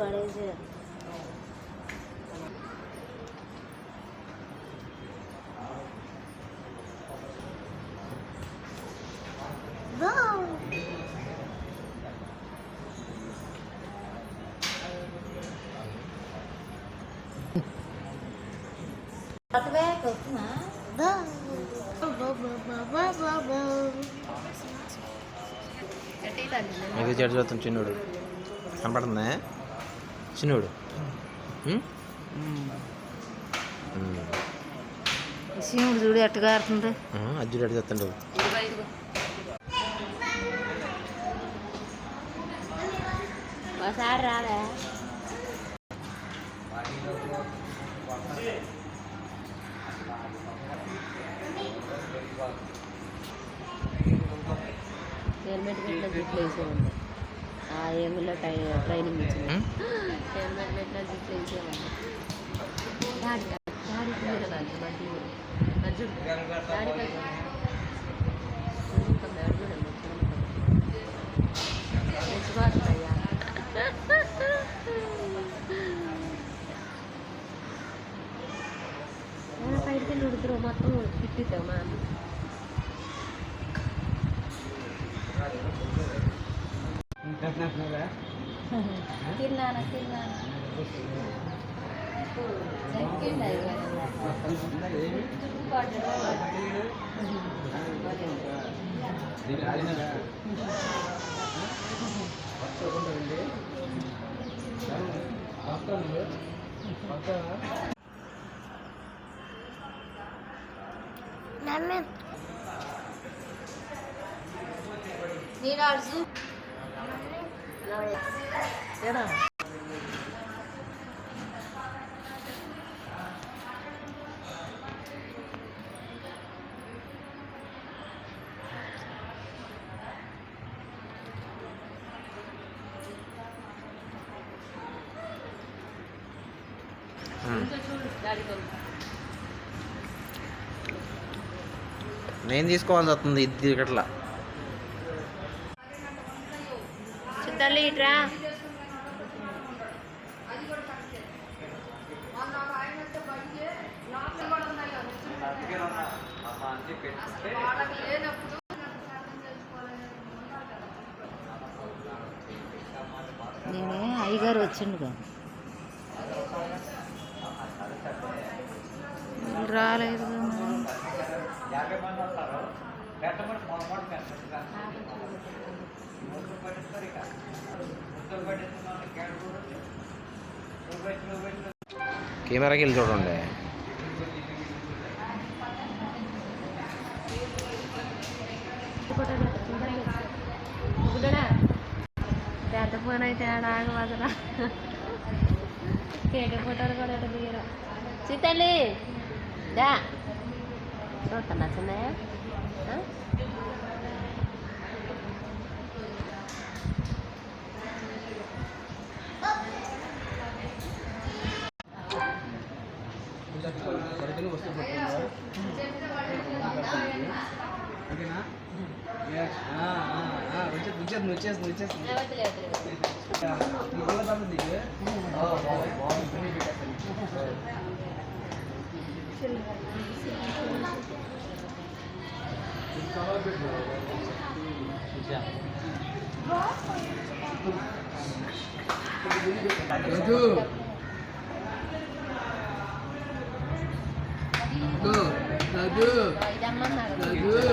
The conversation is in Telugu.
పడేసి ఇది చెడు చూస్తాం చిన్నోడు కనపడుతుందా చిన్నోడు శివుడు చూడు ఎట్టుగా ఆడుతుంది అజ్జుడు అటు చేస్తుండవు ఒకసారి రాలే హెల్మెట్ పెట్టిన జిట్లు వేసేవాడి ఆ ఏమిలో ట్రైనింగ్ ఇచ్చింది హెల్మెట్ పెట్టిన జిట్లు వేసేవాడి డాడీ డాడీ మంచి మంచి డాడీ తెచ్చుకోవద్దయ్యా బయటికి వెళ్ళి ఉడుతురు మొత్తం తిట్టిద్దాం మా తిన్నాను తిన్నాను నేను అడుసు నేను తీసుకోవాల్సి వస్తుంది ఇది ఇట్లా చిత్తల్లి ఇట్రా నేనే అయ్యగారు వచ్చిండుగా రాలేదు కెమెరాకి వెళ్ళి చూడండి పెద్ద ఫోన్ అయితే ఆడ వదరా కేక ఫోటోలు కూడా దిగరా చిత్తల్లి దా చూస్తున్నా చిన్నయ్య Radu.